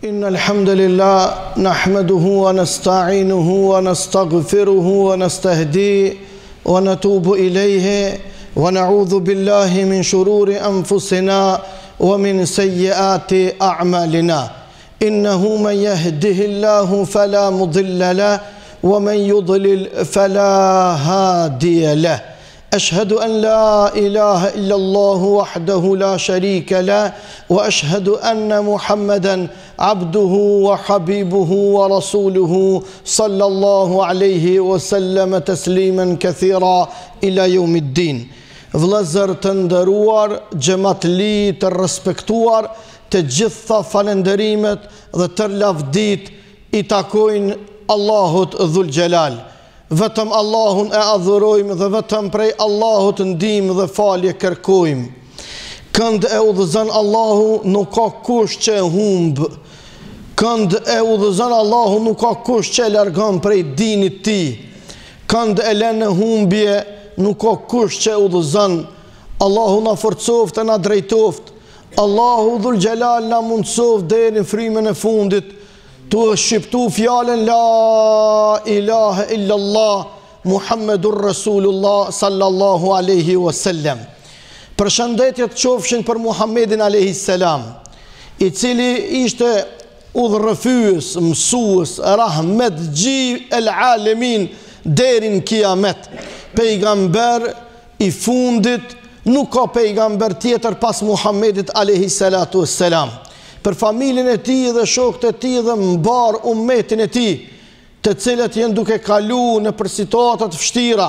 إن الحمد لله نحمده ونستعينه ونستغفره ونستهديه ونتوب إليه ونعوذ بالله من شرور أنفسنا ومن سيئات أعمالنا إنه من يهده الله فلا مضل له ومن يضلل فلا هادي له أشهد أن لا إله إلا الله وحده لا شريك له وأشهد أن محمدا عبده وحبيبه ورسوله صلى الله عليه وسلم تسليما كثيرا إلى يوم الدين. Vëllezër të nderuar, xhamatli të respektuar, të gjitha falenderimet dhe të lavdit i takojnë Allahut Dhul Gjelal. Vetëm Allahun e adhurojmë dhe vetëm prej Allahut ndihmë dhe falje kërkojmë. Kënd e udhëzon Allahu, nuk ka kush që e humb. Kënd e udhëzon Allahu, nuk ka kush që e largon prej dinit ti. Kënd e lën në humbje, nuk ka kush që e udhëzon. Allahu na forcoft e na drejtoft. Allahu Dhul Gjelal na mundsoft deri në frymën e fundit të shqiptu fjallën La ilaha illallah Muhammedur Rasulullah sallallahu aleyhi wasallam. Përshëndetjet qofshin për Muhammedin aleyhi salam, i cili ishte udhërrëfyës, mësues, rahmet gji el alemin derin kiamet. Pejgamber i fundit, nuk ka pejgamber tjetër pas Muhammedit aleyhi salatu wassalam. Për familjen e tij dhe shokët e tij dhe mbar ummetin e tij, të cilët janë duke kalu në për situata të vështira.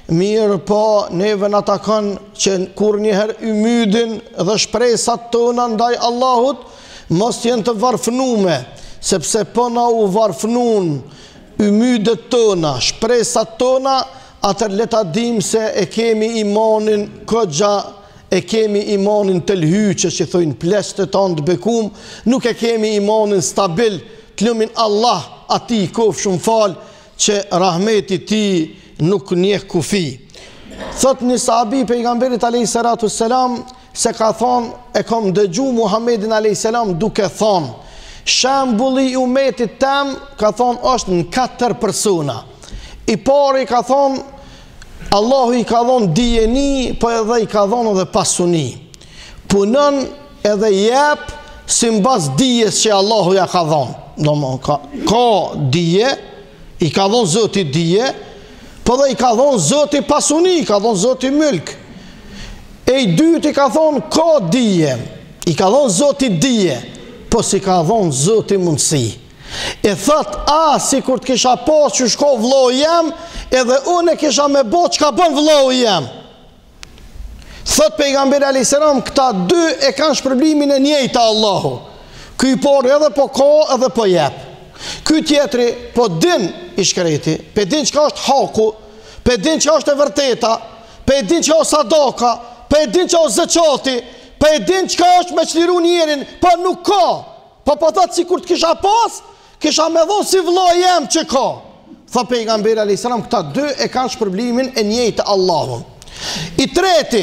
Mirë po, neve na takon që kur njëherë ymydin dhe shpresat tona ndaj Allahut mos jenë të varfënume, sepse po na u varfënun ymydet tona, shpresat tona, atër le ta dim se e kemi imanin këgja, e kemi imanin të lhyqe që thojnë pleshtë të tanë të bekum, nuk e kemi imanin stabil, të lumin Allah ati kof shumë fal, që rahmeti ti nuk njeh kufi. Thot një sahabi pejgamberit a.s. se ka thonë, e kom dëgju Muhammedin a.s. duke thonë, shembulli i umetit tem, ka thonë, është në 4 persona. I pari ka thonë, Allahu i ka dhonë dijeni, po edhe i ka dhonë edhe pasuni. Punën edhe jep si mbas dijes që Allahu ja ka dhonë. Ka dije, i ka dhonë Zoti dije, po edhe i ka dhonë Zoti pasuni, i ka dhonë Zoti mylk. E i dyti ka thonë ka dije, i ka dhonë Zoti dije, po si ka dhonë Zoti mundësi. E thot, si kur të kisha pas që shko vloj jem, edhe unë e kisha me bo që ka bën vloj jem. Thot pejgamberi a.s. këta dy e kanë shpërblimin e njëjta Allahu. Ky por edhe po ka edhe po jep. Ky tjetri po din i shkreti, pe din që ka është haku, pe din që është e vërteta, pe din që është sadaka, pe din që është zëqati, pe din që ka është me qliru njerin, po nuk ka. Po thot si kur të kisha pas, kisha me dhonë si vloj jem që ka. Tha pejgamberi a.s. këta dy e kanë shpërblimin e njëjtë Allahun. I treti,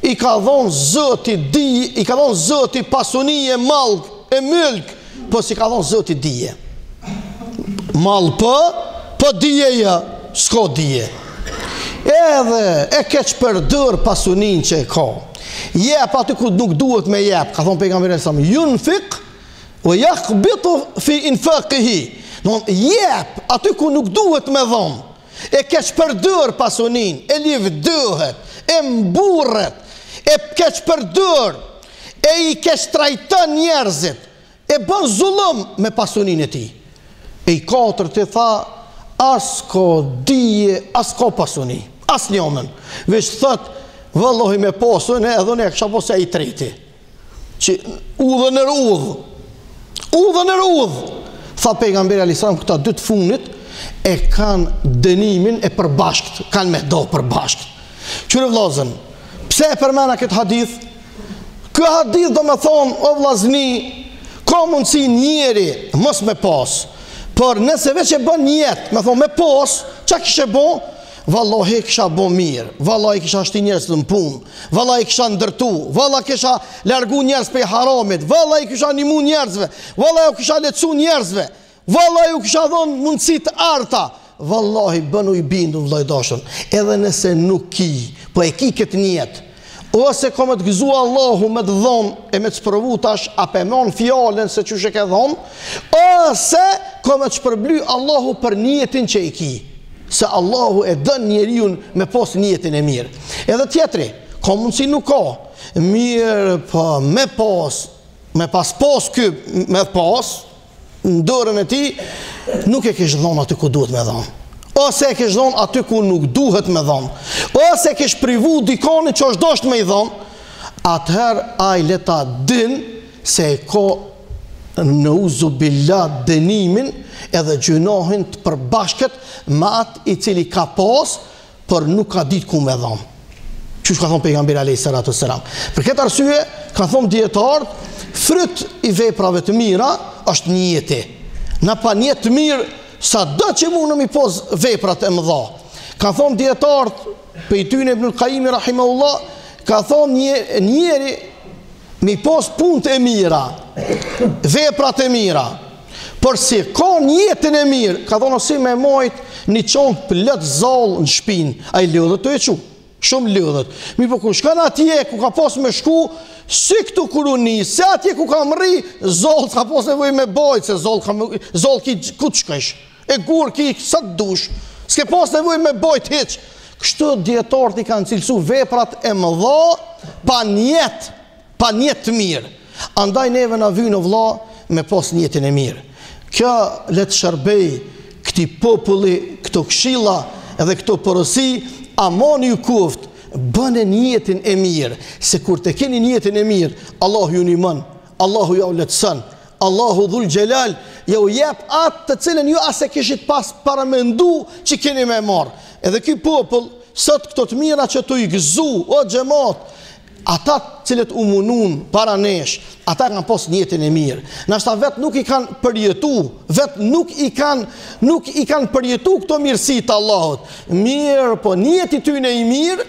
i ka dhonë Zoti dije, i ka dhonë Zoti pasunije, mall e mylk, po si ka dhonë Zoti dije. Mall po dije ja, s'ka dije. Edhe e keq përdër pasunin që e ka. Jep aty ku nuk duhet me jep, ka thonë pejgamberi a.s. Yunfiq wa yakhbitu fi infaqihi. Jep aty ku nuk duhet me dhonë, e keq përdër pasunin, e livdëhet, e mburret, e keq përdër, e i keq trajton njerëzit, e bën zullum me pasunin e ti. E i katër të tha, as ko dije, as ko pasuni, as njonën. Veç thët, vëllohi me pasun, edhe ne kësha posja i treti. Që udhë nër udhë, udhë nër udhë. Tha pejgamberi a.s. këta dy të funit e kanë dënimin e përbashkët, kanë me do përbashkët. Qyre vllazën, pse e përmena këtë hadith? Kë hadith do me thonë, o vllazni, ka mundësi njeri mos me pas, por nëse veç e bën jetë, me thonë me pas, qa kishe bo? vallahi kisha bo mirë, vallahi kisha shti njerëz në punë, vallahi kisha ndërtu, vallahi kisha largu njerëz prej haramit, vallahi kisha nimu njerëzve, vallahi kisha lecu njerëzve, vallahi kisha dhënë mundësi të arta, vallahi bënu i bindu vllai dashur, edhe nëse nuk ki, po e ki këtë njetë, ose ka me të gëzu Allahu me të dhonë e me të sprovu tash apemon fjallën se që shë ke dhonë, ose ka me të shpërbly Allahu për njetin që i ki, se Allahu e dën njeriun me pos njetin e mirë. Edhe tjetri, ka mundësi nuk ka, mirë po me pas ky, me pas, në dorën e ti, nuk e kish dhonë aty ku duhet me dhonë. Ose e kish dhonë aty ku nuk duhet me dhonë. Ose e kish privu dikoni që është dosht me i dhonë, atëherë aj leta din se e ka në uzu billah dënimin edhe gjunohin të përbashkët me atë i cili ka pas, për nuk ka ditë ku me dhonë. Qysh ka thonë pejgamberi alayhis salatu wassalam. Për këtë arsye, ka thonë dietarët, fryt i veprave të mira është njeti. Na pa njet të mirë, sa do që mundë mi pos veprat e mëdha. Ka thonë dietarët, pe i tyne Ibnul Qayyim rahimahullah, ka thonë njeri mi pos punët e mira, veprat e mira, por si ka njetën e mirë, ka thonë si me mojt një qonë plët zallë në shpinë, a i lëdhët të e qu, shumë lëdhët. Mi po ku shkan atje, ku ka pos me shku, si këtu kuruni, se atje ku ka mëri, zallë ka pos nevoj me bajt, se zallë ki ku të shkësh, e gur ki sa të dush, s'ke pos nevoj me bajt heq. Kështu dietarët i kanë cilësu veprat e mëdha pa njetë të mirë. Andaj neve na vynë o vlla me pos njetin e mirë. Kjo le të shërbej këti populli, këto këshilla edhe këto porosi, amoni ju kuft, bëne njetin e mirë, se kur të keni njetin e mirë, Allahu ju nimon, Allahu ju letësën, Allahu dhul gjelal, ju jep atë të cilën ju ase kishit pas paramendu që keni me marë. Edhe ky popull, sot këto të mira që të i gëzu, o xhamat, ata cilët u munun para nesh, ata kanë pos njetin e mirë. Nashta vetë nuk i kanë përjetu, vetë nuk i kanë përjetu këto mirësi të Allahut. Mirë, po njeti tyne i mirë,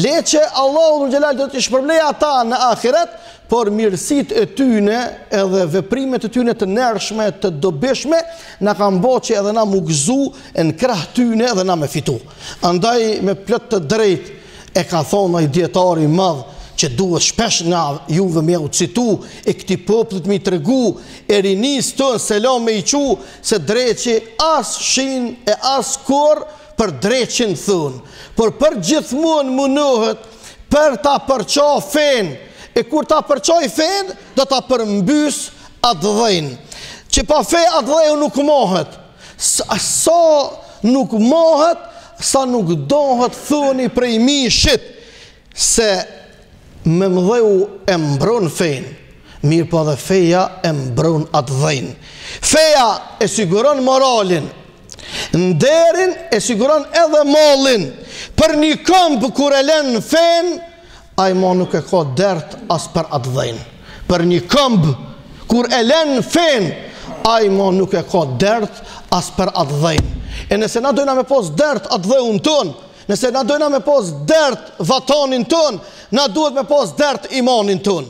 le që Allahu dhul gjelal do të shpërblej ata në ahiret, por mirësit e tyne edhe veprimet e tyne të nërshme, të dobishme, na kanë bo që edhe na mu gëzu në krah tyne edhe na me fitu. Andaj me plot të drejt e ka thonë ai dietari madh që duhet shpesh nga juve me u citu e këti popullit me i tregu e rinis të selam me i qu se dreqi as shin e as kur për dreqin thun, por për gjithmonë munohet për ta përqa fen, e kur ta përqaj fen do ta përmbys atë dhejn, që pa fe atë dhejn nuk mohet, sa nuk mohet, sa nuk dohet thuni prej mishit, se me mdheu e mbron fen, mirë po dhe feja e mbron atë dhejn. Feja e siguron moralin, nderin e siguron edhe mallin. Për një këmbë kur e len fen, ai ma nuk e ka dert as për atë dhejn. Për një këmbë kur e len fen, ai ma nuk e ka dert as për atë dhejn. E nëse na dojna me pos dert atë dhejun ton, nëse na dojna me pos dert vatanin ton, na duhet me pos dert imanin ton.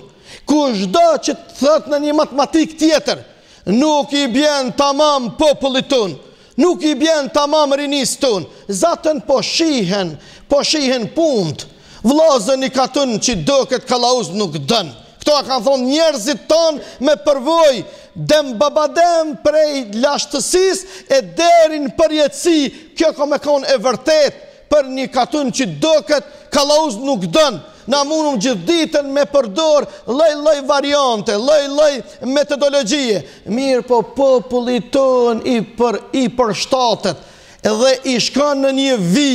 Kushdo që të thot në një matematik tjetër, nuk i bjen tamam popullit ton, nuk i bjen tamam rinis ton, zatën po shihen punt, vlazën i katën që do këtë kalauz nuk dën. Këto a kanë thonë njerëzit ton me përvoj, dem babadem prej lashtësis e derin përjetësi, kjo ka me konë e vërtet, për një katën që do këtë kalauz nuk dën. Na mundum gjithë ditën me përdor lloj variante, lloj metodologjie. Mirë po populli ton i përshtatet edhe i shkon në një vi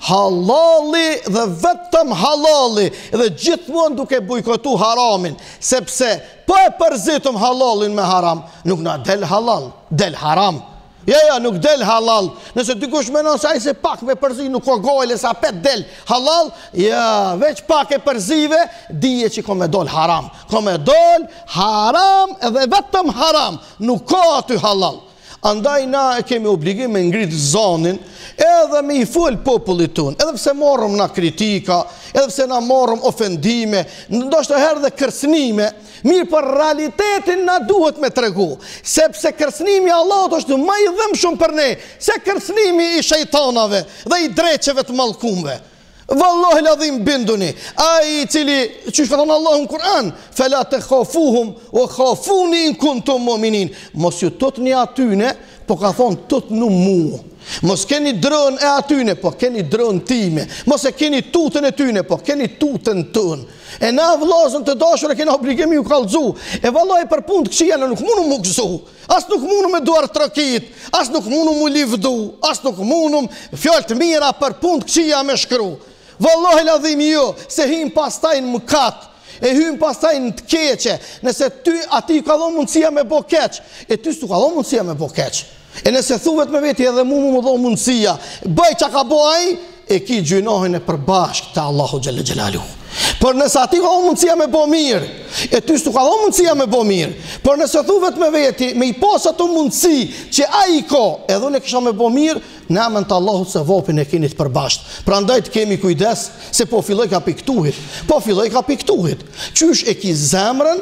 halali dhe vetëm halali dhe gjithmonë duke bujkotu haramin, sepse po e përzitëm halalin me haram, nuk na del halal, del haram. Ja, nuk del halal. Nëse dikush menon se ai se pak me përzi nuk ka gojle sa pet del halal, ja, veç pak e përzive, dije që ka me dol haram. Ka me dol haram edhe vetëm haram, nuk ka aty halal. Andaj na e kemi obligim me ngrit zanin edhe me i fol popullit ton, edhe pse morëm na kritika, edhe pse na morëm ofendime, ndoshta herë dhe kërcënime, mirë për realitetin na duhet me tregu, sepse kërcënimi i Allahut është më i dhëmshëm për ne se kërcënimi i shejtanave dhe i dreqeve të mallkumve. Wallahi ladhim binduni, ai i cili çish ka thënë Allahu në Kur'an, fela takhafuhum wa khafuni in kuntum mu'minin. Mos ju tutni atyne, po ka thonë tutnu mua. Mos keni drën e atyne, po keni drën time. Mos e keni tutën e tyne, po keni tutën tën. E na vllazën të dashur e kena obligim ju kallëzu. E vallahi për punë të këqija nuk mundu mu gëzu. As nuk mundu me duar trokit, as nuk mundu mu livdu, as nuk mundu fjalë të mira për punë të këqija me shkru. Vallahi ladhim jo, se hym pastaj në mëkat, e hym pastaj në të keqe, nëse ty ati ka dhënë mundësia me bo keq, e ty s'u ka dhënë mundësia me bo keq. E nëse thuvet me veti edhe mu më dhënë mundësia, bëj që ka bo ai, e ki gjynohin e përbashkë të Allahu Gjelle Gjelaluhu. Por nëse ati ka dhënë mundësia me bo mirë, e ty s'u ka dhënë mundësia me bo mirë, por nëse thuvet me veti, me i posa të mundësi që ai ka, edhe unë e kisha me bo mirë, në emën të Allahut se vopin e keni të përbashkët. Prandaj të kemi kujdes se po filloj ka piktuhit. Po filloj ka piktuhit. Qysh e ki zemrën,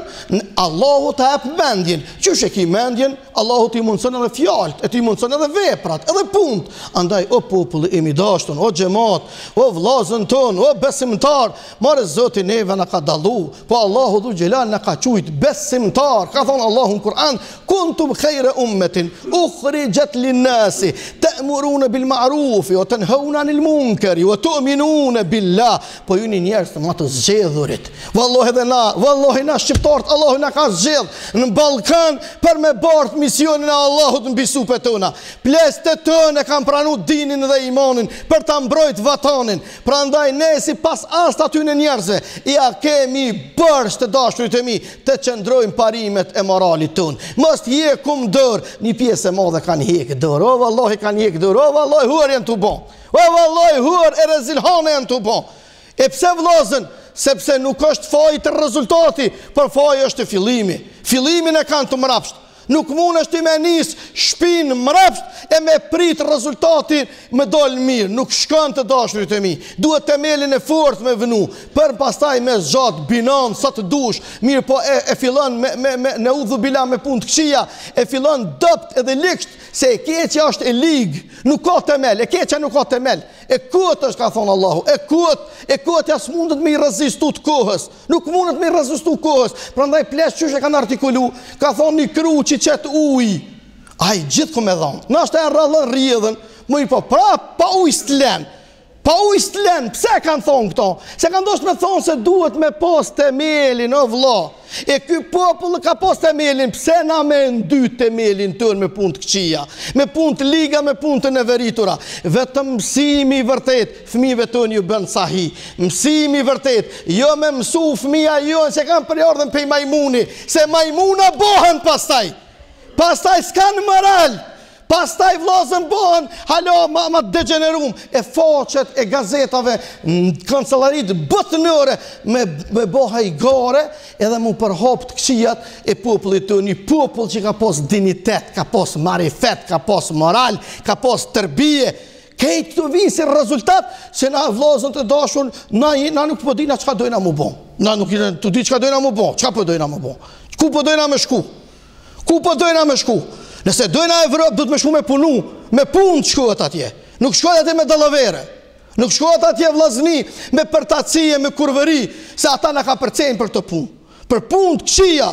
Allahu të hap mendjen. Qysh e ki mendjen, Allahu të i mundson edhe fjalët, e të i mundson edhe veprat, edhe punët. Andaj o populli i mi dashur, o xhamat, o vllazën ton, o besimtar, marrë Zoti neve na ka dallu, po Allahu dhu xhelal na ka thujt besimtar. Ka thënë Allahu në Kur'an, kuntum khayra ummatin ukhrijat lin-nasi ta'muruna bil ma'ruf wa tanhauna 'anil munkar wa tu'minuna billah. Po ju njerëz të më të zgjedhurit. Wallahi na shqiptarët Allahu na ka zgjedh në Ballkan për me bart misionin e Allahut mbi supet tona. Plestet tona kanë pranuar dinin dhe imanin për ta mbrojt vatanin. Prandaj ne sipas as aty në njerëzve ja kemi bërsh të dashurit e mi të qëndrojmë parimet e moralit ton. Mos jekum dor, një pjesë e madhe kanë hek dor. O vallahi kanë hek dor. O vallahi huar janë të bon. O vallahi huar e rezilhane janë të bon. E pse vllazën? Sepse nuk është faji të rezultati, por faji është fillimi. Fillimin e kanë të mrapsht. Nuk mund është i me nis shpinë mrapsht e me prit rezultatin me dol mirë. Nuk shkon të dashurit e mi. Duhet themelin e fortë me vënu, për pastaj me zgjat binon sa të dush. Mirë po e fillon me udhu bila me punë të këqija, e fillon dopt edhe liksht se e keqja është e lig, nuk ka themel, e keqja nuk ka themel. E kot është ka thonë Allahu, e kot as mundet me i rezistu të kohës. Nuk mundet me i rezistu kohës. Prandaj plesh qysh e kanë artikulu, ka thonë një kru që qëtë uj. Ai gjithë ku me dhonë. Në është e rrallën rjedhen, më i po pra pa uj s'tlen. Pa uj s'tlen, pse kanë thonë këto? Se kanë doshtë me thonë se duhet me pos themelin, o vlla. E ky popull ka pos themelin, pse na me ndy themelin tërë me punë të këqija, me punë të liga, me punë të neveritura. Vetëm mësimi i vërtet, fëmijëve tonë ju bën sahi. Mësimi i vërtet, jo me mësu fëmija jo se kanë përjardhën pe majmuni, se majmuna bohen pastaj. Pastaj s'kanë moral. Pastaj vllazën bëhen halo ma degenerum, e faqet e gazetave në kancelarit botënore me bëha i gare edhe mu përhap të këqijat e popullit të një popull që ka pas dignitet, ka pas marifet, ka pas moral, ka pas tërbije. Kejtë të vinë si rezultat se na vllazën të dashur na nuk po dina çka dojna mu bon. Na nuk të di çka dojna mu bon. Çka po dojna mu bon? Ku po dojna me shku? Ku po dojna me shku? Nëse dojna Evropë, du të me shku me punu, me punë të shkohet atje. Nuk shkohet atje me dalavere. Nuk shkohet atje vllazni, me përtacije, me kurvëri, se ata na ka përcejnë për të punë. Për punë të këqija,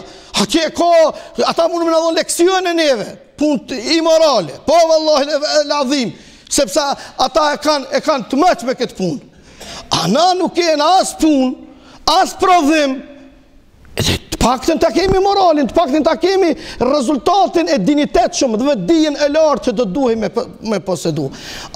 ata mundu me në dhonë leksion e neve, punë imorale, po vallahi l'adhim, sepse ata e kanë të mëq me këtë punë. Ana nuk kena as punë, as prodhim, të paktën ta kemi moralin, të paktën ta kemi rezultatin e dignitetshëm dhe dijen e lartë që do duhej me posedu.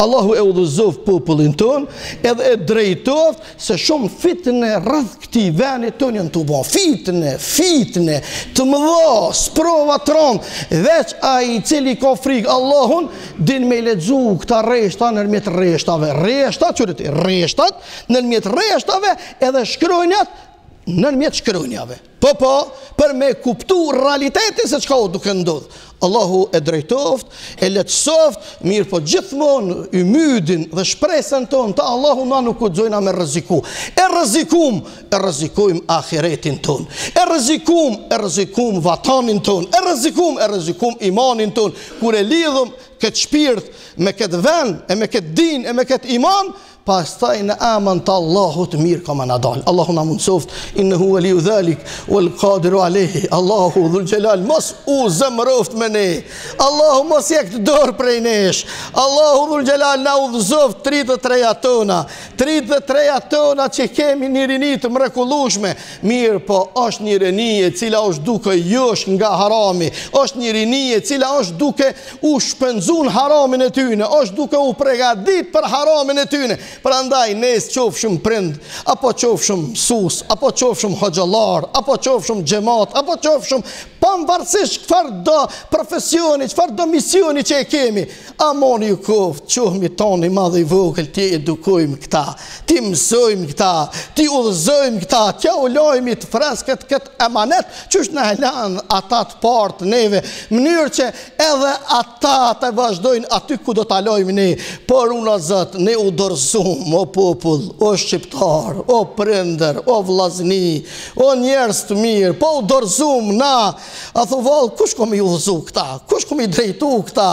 Allahu e udhëzov popullin ton, edhe e drejtoft se shumë fitne rreth këtij vendi ton janë të bën. Fitne të mëdha, sprova të rënd, veç ai i cili ka frikë Allahun, din me lexu këta rreshta ndërmjet rreshtave. Rreshtat, çuret, rreshtat ndërmjet rreshtave edhe shkronjat 19 shkronjave. Po, për me kuptu realitetin se çka o duke ndodh. Allahu e drejtoft, e lehtësoft, mirë po gjithmonë ymydin dhe shpresën tonë të Allahu na nuk u xojna me rreziku. E rrezikojmë ahiretin tonë. E rrezikum vatanin tonë. E rrezikum imanin tonë. Kur e lidhëm këtë shpirt me këtë vend, e me këtë din, e me këtë iman, pastaj në amën të Allahut mirë ka më nadal. Allahu na mundsoft, innehu waliu dhalik wal qadiru alayhi. Allahu dhul jalal mos u zemroft me ne. Allahu mos jek të dorë prej nesh. Allahu dhul jalal na udhëzoft 33 tona. 33 tona që kemi një rini të mrekullueshme. Mirë, po është një rini e cila është duke josh nga harami. Është një rini e cila është duke u shpenzun haramin e tyne. Është duke u përgatit për haramin e tyne. Prandaj nes qofshëm prind, apo qofshëm mësues, apo qofshëm hoxhallar, apo qofshëm xhamat, apo qofshëm pavarësisht çfarë do profesioni, çfarë do misioni që e kemi, amoni ju koft, qohmi tani madh i vogël, ti edukojmë këta, ti mësojmë këta, ti udhëzojmë këta, t'ja u lojmë të freskët këtë emanet, qysh na lan ata të partë neve, mënyrë që edhe ata të vazhdojnë aty ku do ta lojmë ne, por unë Zot, ne u dorëzojmë o popull, o shqiptar, o prender, o vllazni, o njerëz të mirë, po u dorëzum na, a thuval, kush kom i udhëzu këta, kush kom i drejtu këta,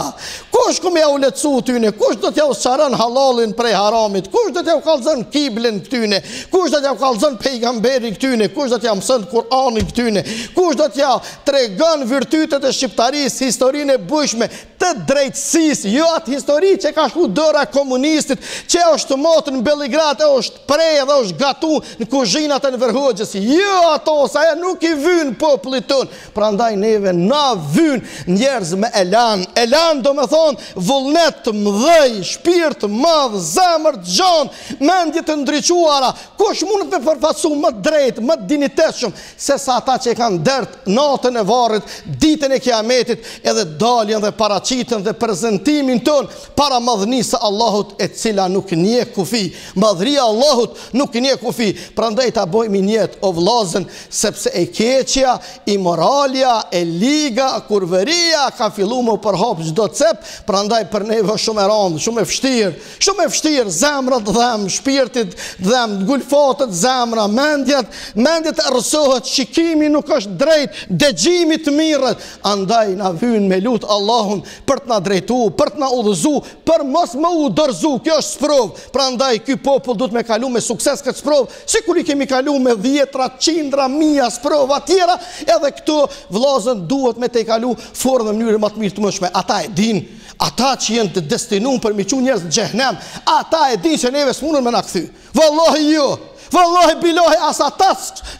kush kom i auletsu tyne, kush do t'ja usharan halalin prej haramit, kush do t'ja u kallzon kiblin këtyne, kush do t'ja u kallzon pejgamberin këtyne, kush do t'ja mëson Kur'anin këtyne, kush do t'ja tregon virtytet e shqiptarisë, historinë e bujshme, të drejtësisë, jo atë histori që ka shku dëra komunistit, që është motën në Belgrad, është prej dhe është gatu në kuzhinat e në Verhoxhës. Jo ato, sa e nuk i vyn popullit ton. Prandaj neve na vyn njerëz me elan. Elan do me thonë vullnet të mdhej, shpirt të madh, zemër të gjanë, mendje të ndriçuara. Kush mundet me përfaqësu më drejt, më dinitetshëm se sa ata që kanë dert natën e varrit, ditën e kiametit, edhe daljen dhe paraqiten dhe prezantimin ton para madhnisë së Allahut, e cila nuk njeh kufi. Madhëria Allahut nuk njeh kufi. Prandaj ta bëjmë njet o vllazën, sepse e keqja, imoralja, e liga, kurveria ka filluar më përhap çdo cep. Prandaj për neve shumë e rëndë, shumë e vështirë, zemrat dhëm, shpirtit dhëm, ngulfatet zemra, mendjet errësohet, shikimi nuk është drejt, dëgjimi të mirët. Andaj na vyn me lut Allahun për të na drejtuar, për të na udhëzu, për mos më u dorëzu. Kjo është sprovë. Prandaj ky popull duhet me kalu me sukses këtë sprovë, sikur i kemi kalu me 10, 100, 1000 sprova tjera, edhe këto vllazën duhet me te kalu forë dhe mënyrë më të mirë të mëshme. Ata e din, ata që jenë të destinuar për mi qenë njerëz në xhehenem, ata e din se neve s'munën me na kthy. Vallahi jo. Vallahi billahi as ata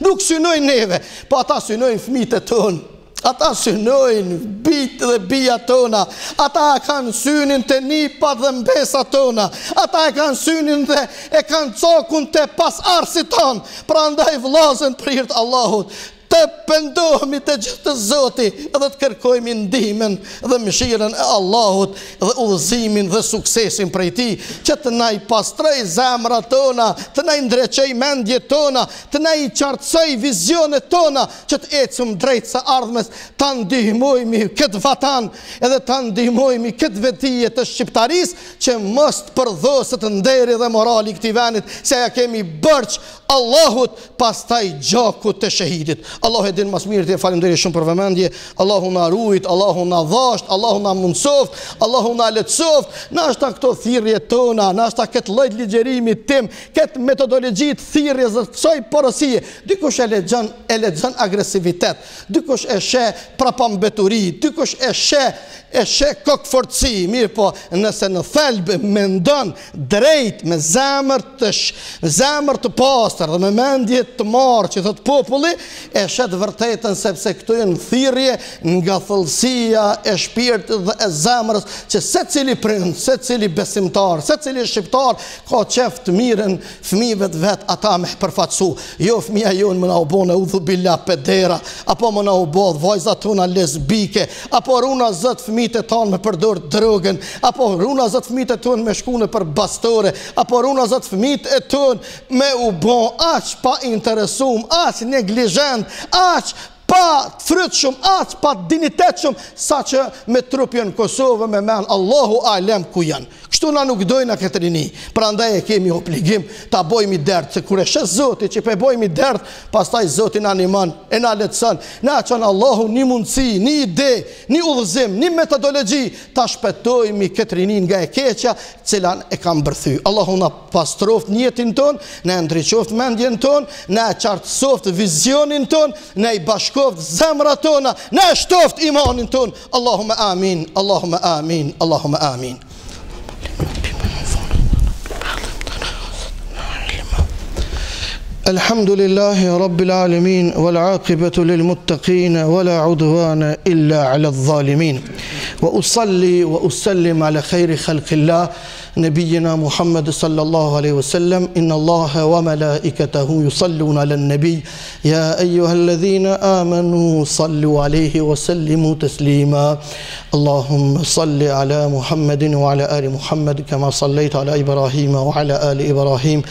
nuk synojnë neve, po ata synojnë fëmijët e tonë. Ata synojnë bitë dhe bija tona. Ata kanë synin të nipat dhe mbesa tona. Ata e kanë synin dhe e kanë cokun të pas arsit tonë. Prandaj vllazën për hir të Allahut, të pendohemi të gjithë të Zoti dhe të kërkojmë ndihmën dhe mëshirën e Allahut dhe udhëzimin dhe suksesin prej Tij, që të na i pastroj zemrat tona, të na i ndreqoj mendjet tona, të na i qartësoj vizionet tona, që të ecëm drejt së ardhmes, ta ndihmojmë këtë vatan edhe ta ndihmojmë këtë vetije të shqiptarisë, që mos të përdhoset nderi dhe morali këtij vendit, se ja kemi bërç Allahut, pastaj gjakut të shahidit. Allahu e din mas mirë, të faleminderit shumë për vëmendje. Allahu na rujt, Allahu na dhasht, Allahu na mundsoft, Allahu na lehtësoft. Na është këto thirrje tona, na është këtë lloj ligjërimi tim, këtë metodologji të thirrjes së kësaj porosie. Dikush e lexon agresivitet, dikush e sheh prapambeturi, dikush e sheh kokforci. Mirë, po nëse në thelb mendon drejt me zemër të pastër dhe me mendje të marrë, që thot populli, e shet vërtetën, sepse këto janë thirrje nga thellësia e shpirtit dhe e zemrës, që secili prind, secili besimtar, secili shqiptar ka qef të mirën fëmijëve të vet, ata me përfaqësu. Jo fëmia jonë më na u bën udhu billah pedera, apo më na u bë vajzat tona lesbike, apo runa zot fëmijët e tanë me përdor drogën, apo runa zot fëmijët e tonë me shkunë për bastore, apo runa zot fëmijët e tonë me u bë aq pa interesum, aq neglizhent, aq pa frytshëm, aq pa dinitetshëm, sa që me trupin Kosovë me men Allahu alem ku janë. Kështu na nuk dojna këtë rini. Prandaj e kemi obligim ta bojmë dert, se kur e shes Zoti që pe bojmë dert, pastaj Zoti na animon, e na lehtëson. Na çon Allahu një mundësi, një ide, një udhëzim, një metodologji ta shpëtojmë këtë rini nga e keqja, cilan e kam bërthy. Allahu na pastroft jetën tonë, na ndriçoft mendjen tonë, na qartësoft vizionin tonë, na i bashkoft zemrat tona, na shtoft imanin tonë. Allahumma amin, Allahumma amin, Allahumma amin. الحمد لله رب العالمين والعاقبة للمتقين ولا عدوان إلا على الظالمين وأصلي وأسلم على خير خلق الله نبينا محمد صلى الله عليه وسلم إن الله وملائكته يصلون على النبي يا أيها الذين آمنوا صلوا عليه وسلموا تسليما اللهم صل على محمد وعلى آل محمد كما صليت على إبراهيم وعلى آل إبراهيم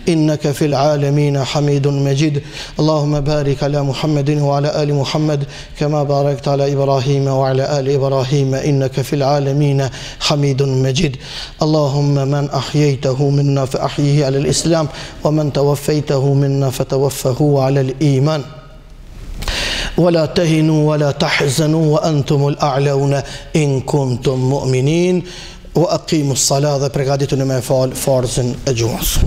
إنك في العالمين حميد مجيد اللهم بارك على محمد وعلى آل محمد كما باركت على إبراهيم وعلى آل إبراهيم إنك في العالمين حميد مجيد اللهم من أحييته منا فأحيه على الإسلام ومن توفيته منا فتوفه على الإيمان ولا تهنوا ولا تحزنوا وأنتم الأعلون إن كنتم مؤمنين وأقيموا الصلاة برغادتنا ما فعل فرض أجوز